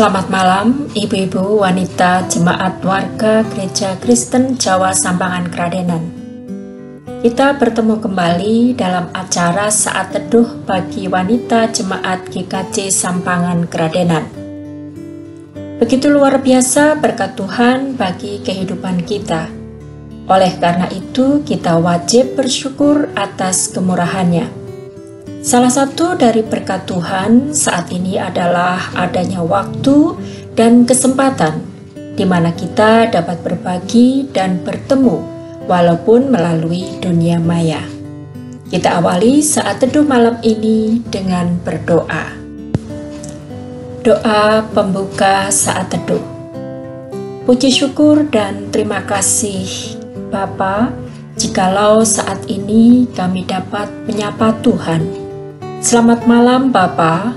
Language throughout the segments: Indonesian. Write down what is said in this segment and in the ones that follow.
Selamat malam, ibu-ibu, wanita, jemaat warga Gereja Kristen Jawa Sampangan Kradenan. Kita bertemu kembali dalam acara Saat Teduh bagi wanita jemaat GKJ Sampangan Kradenan. Begitu luar biasa berkat Tuhan bagi kehidupan kita. Oleh karena itu, kita wajib bersyukur atas kemurahan-Nya. Salah satu dari berkat Tuhan saat ini adalah adanya waktu dan kesempatan di mana kita dapat berbagi dan bertemu walaupun melalui dunia maya. Kita awali saat teduh malam ini dengan berdoa. Doa pembuka saat teduh. Puji syukur dan terima kasih Bapa, jikalau saat ini kami dapat menyapa Tuhan. Selamat malam Bapa,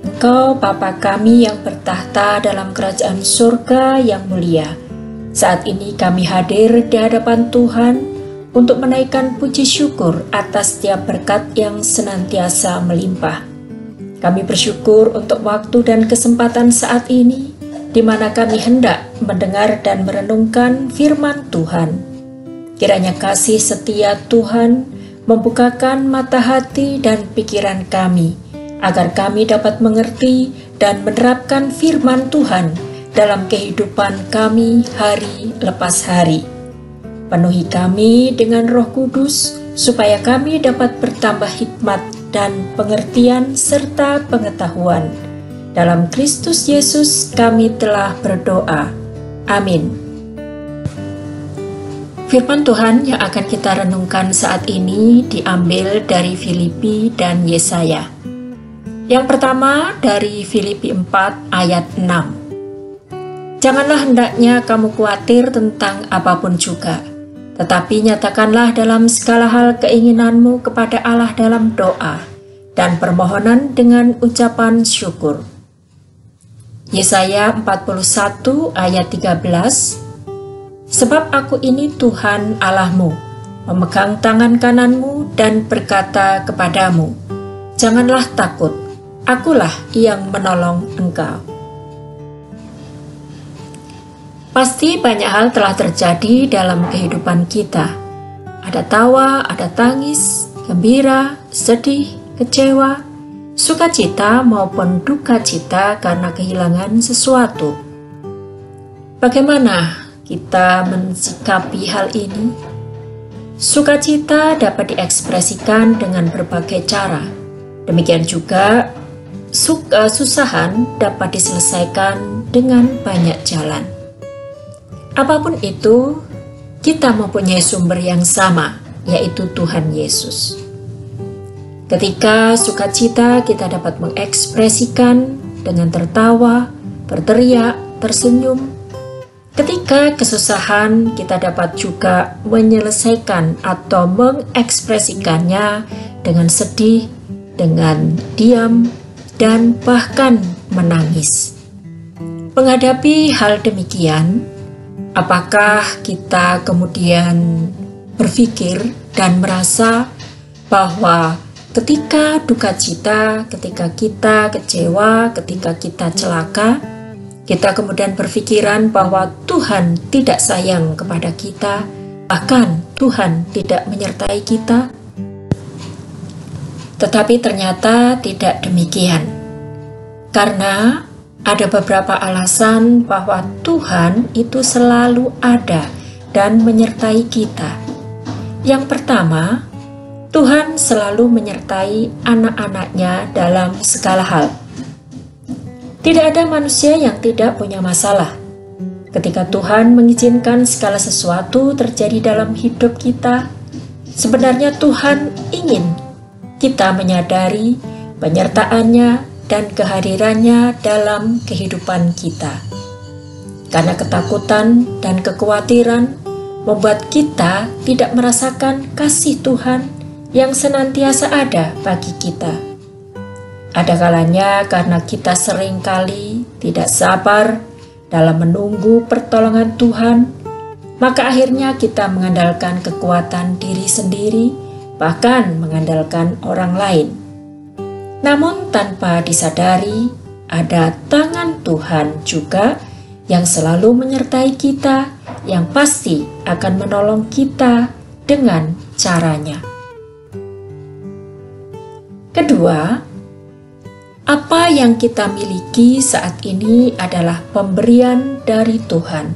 Engkau Bapa kami yang bertahta dalam kerajaan surga yang mulia. Saat ini kami hadir di hadapan Tuhan untuk menaikkan puji syukur atas setiap berkat yang senantiasa melimpah. Kami bersyukur untuk waktu dan kesempatan saat ini, di mana kami hendak mendengar dan merenungkan firman Tuhan. Kiranya kasih setia Tuhan membukakan mata hati dan pikiran kami, agar kami dapat mengerti dan menerapkan firman Tuhan dalam kehidupan kami hari lepas hari. Penuhi kami dengan Roh Kudus, supaya kami dapat bertambah hikmat dan pengertian serta pengetahuan. Dalam Kristus Yesus kami telah berdoa. Amin. Firman Tuhan yang akan kita renungkan saat ini diambil dari Filipi dan Yesaya. Yang pertama dari Filipi 4 ayat 6. Janganlah hendaknya kamu khawatir tentang apapun juga, tetapi nyatakanlah dalam segala hal keinginanmu kepada Allah dalam doa dan permohonan dengan ucapan syukur. Yesaya 41 ayat 13. Sebab aku ini Tuhan Allahmu, memegang tangan kananmu dan berkata kepadamu, janganlah takut, akulah yang menolong engkau. Pasti banyak hal telah terjadi dalam kehidupan kita. Ada tawa, ada tangis, gembira, sedih, kecewa, sukacita maupun duka cita karena kehilangan sesuatu. Bagaimana kita mensikapi hal ini? Sukacita dapat diekspresikan dengan berbagai cara. Demikian juga kesusahan dapat diselesaikan dengan banyak jalan. Apapun itu, kita mempunyai sumber yang sama, yaitu Tuhan Yesus. Ketika sukacita kita dapat mengekspresikan dengan tertawa, berteriak, tersenyum. Ketika kesusahan, kita dapat juga menyelesaikan atau mengekspresikannya dengan sedih, dengan diam, dan bahkan menangis. Menghadapi hal demikian, apakah kita kemudian berpikir dan merasa bahwa ketika duka cita, ketika kita kecewa, ketika kita celaka, kita kemudian berpikiran bahwa Tuhan tidak sayang kepada kita, bahkan Tuhan tidak menyertai kita? Tetapi ternyata tidak demikian. Karena ada beberapa alasan bahwa Tuhan itu selalu ada dan menyertai kita. Yang pertama, Tuhan selalu menyertai anak-anaknya dalam segala hal. Tidak ada manusia yang tidak punya masalah. Ketika Tuhan mengizinkan segala sesuatu terjadi dalam hidup kita, sebenarnya Tuhan ingin kita menyadari penyertaannya dan kehadirannya dalam kehidupan kita. Karena ketakutan dan kekhawatiran membuat kita tidak merasakan kasih Tuhan yang senantiasa ada bagi kita. Ada kalanya karena kita seringkali tidak sabar dalam menunggu pertolongan Tuhan, maka akhirnya kita mengandalkan kekuatan diri sendiri, bahkan mengandalkan orang lain. Namun tanpa disadari, ada tangan Tuhan juga yang selalu menyertai kita, yang pasti akan menolong kita dengan caranya. Kedua, apa yang kita miliki saat ini adalah pemberian dari Tuhan.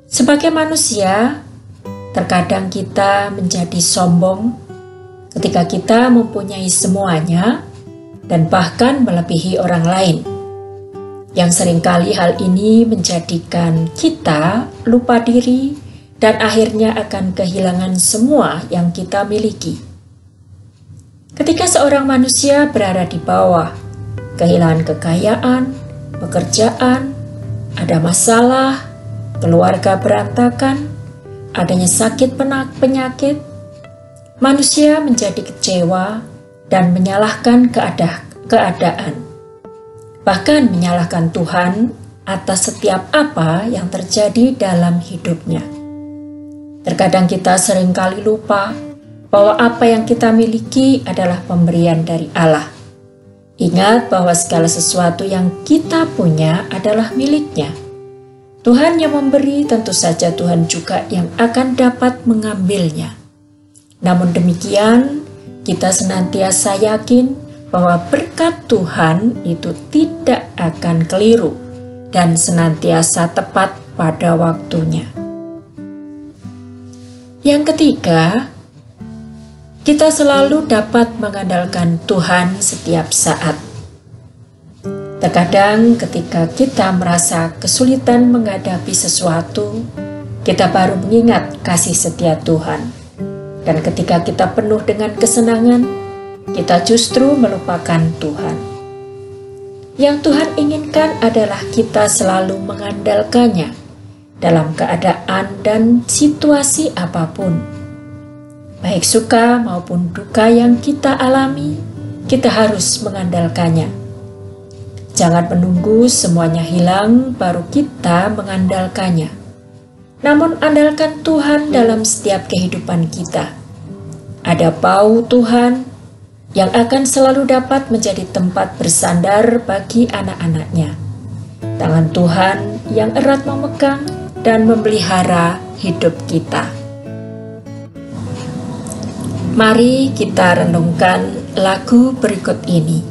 Sebagai manusia, terkadang kita menjadi sombong ketika kita mempunyai semuanya dan bahkan melebihi orang lain. Yang seringkali hal ini menjadikan kita lupa diri dan akhirnya akan kehilangan semua yang kita miliki. Ketika seorang manusia berada di bawah, kehilangan kekayaan, pekerjaan, ada masalah, keluarga berantakan, adanya sakit penyakit, manusia menjadi kecewa dan menyalahkan keadaan. Bahkan menyalahkan Tuhan atas setiap apa yang terjadi dalam hidupnya. Terkadang kita seringkali lupa bahwa apa yang kita miliki adalah pemberian dari Allah. Ingat bahwa segala sesuatu yang kita punya adalah miliknya. Tuhan yang memberi, tentu saja Tuhan juga yang akan dapat mengambilnya. Namun demikian, kita senantiasa yakin bahwa berkat Tuhan itu tidak akan keliru dan senantiasa tepat pada waktunya. Yang ketiga, kita selalu dapat mengandalkan Tuhan setiap saat. Terkadang ketika kita merasa kesulitan menghadapi sesuatu, kita baru mengingat kasih setia Tuhan. Dan ketika kita penuh dengan kesenangan, kita justru melupakan Tuhan. Yang Tuhan inginkan adalah kita selalu mengandalkannya dalam keadaan dan situasi apapun. Baik suka maupun duka yang kita alami, kita harus mengandalkannya. Jangan menunggu semuanya hilang baru kita mengandalkannya. Namun andalkan Tuhan dalam setiap kehidupan kita. Ada bau Tuhan yang akan selalu dapat menjadi tempat bersandar bagi anak-anaknya. Tangan Tuhan yang erat memegang dan memelihara hidup kita. Mari kita renungkan lagu berikut ini.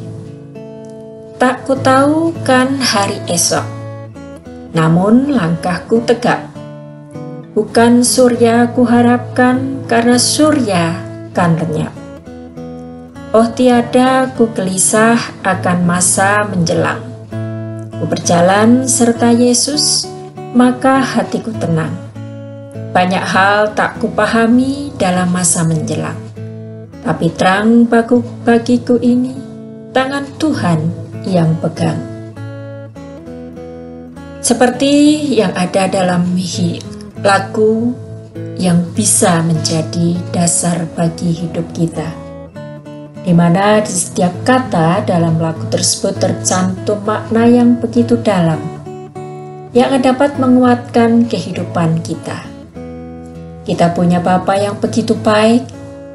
Tak kutahu kan hari esok, namun langkahku tegap. Bukan surya kuharapkan, karena surya kan lenyap. Oh tiada ku gelisah akan masa menjelang. Ku berjalan serta Yesus, maka hatiku tenang. Banyak hal tak kupahami dalam masa menjelang. Tapi terang bagiku ini, tangan Tuhan yang pegang. Seperti yang ada dalam lagu yang bisa menjadi dasar bagi hidup kita, di mana di setiap kata dalam lagu tersebut tercantum makna yang begitu dalam, yang dapat menguatkan kehidupan kita. Kita punya Bapa yang begitu baik,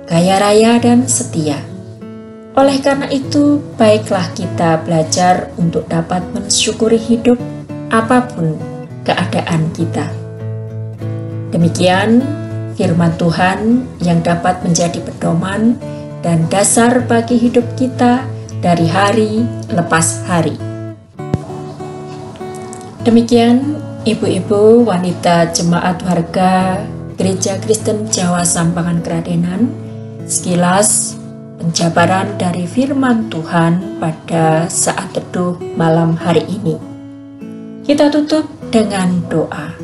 kaya raya dan setia. Oleh karena itu, baiklah kita belajar untuk dapat mensyukuri hidup apapun keadaan kita. Demikian firman Tuhan yang dapat menjadi pedoman dan dasar bagi hidup kita dari hari lepas hari. Demikian ibu-ibu wanita jemaat warga Gereja Kristen Jawa Sampangan Kradenan, sekilas penjabaran dari firman Tuhan pada saat teduh malam hari ini. Kita tutup dengan doa.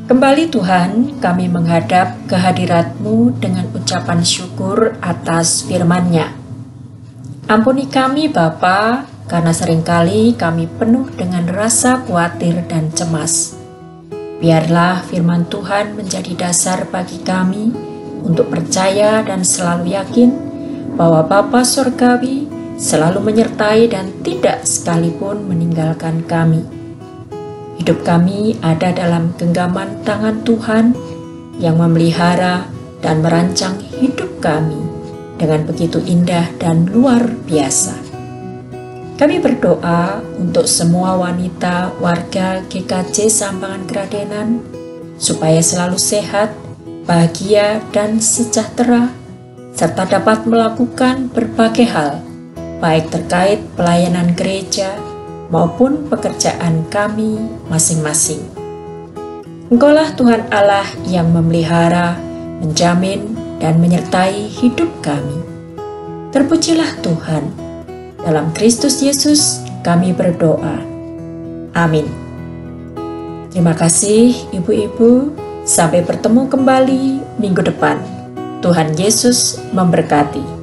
Kembali Tuhan, kami menghadap kehadirat-Mu dengan ucapan syukur atas firman-Nya. Ampuni kami Bapa, karena seringkali kami penuh dengan rasa khawatir dan cemas. Biarlah firman Tuhan menjadi dasar bagi kami untuk percaya dan selalu yakin bahwa Bapa Surgawi selalu menyertai dan tidak sekalipun meninggalkan kami. Hidup kami ada dalam genggaman tangan Tuhan yang memelihara dan merancang hidup kami dengan begitu indah dan luar biasa. Kami berdoa untuk semua wanita warga GKJ Sampangan Kradenan, supaya selalu sehat, bahagia, dan sejahtera, serta dapat melakukan berbagai hal, baik terkait pelayanan gereja maupun pekerjaan kami masing-masing. Engkaulah Tuhan Allah yang memelihara, menjamin, dan menyertai hidup kami. Terpujilah Tuhan. Dalam Kristus Yesus kami berdoa. Amin. Terima kasih ibu-ibu. Sampai bertemu kembali minggu depan. Tuhan Yesus memberkati.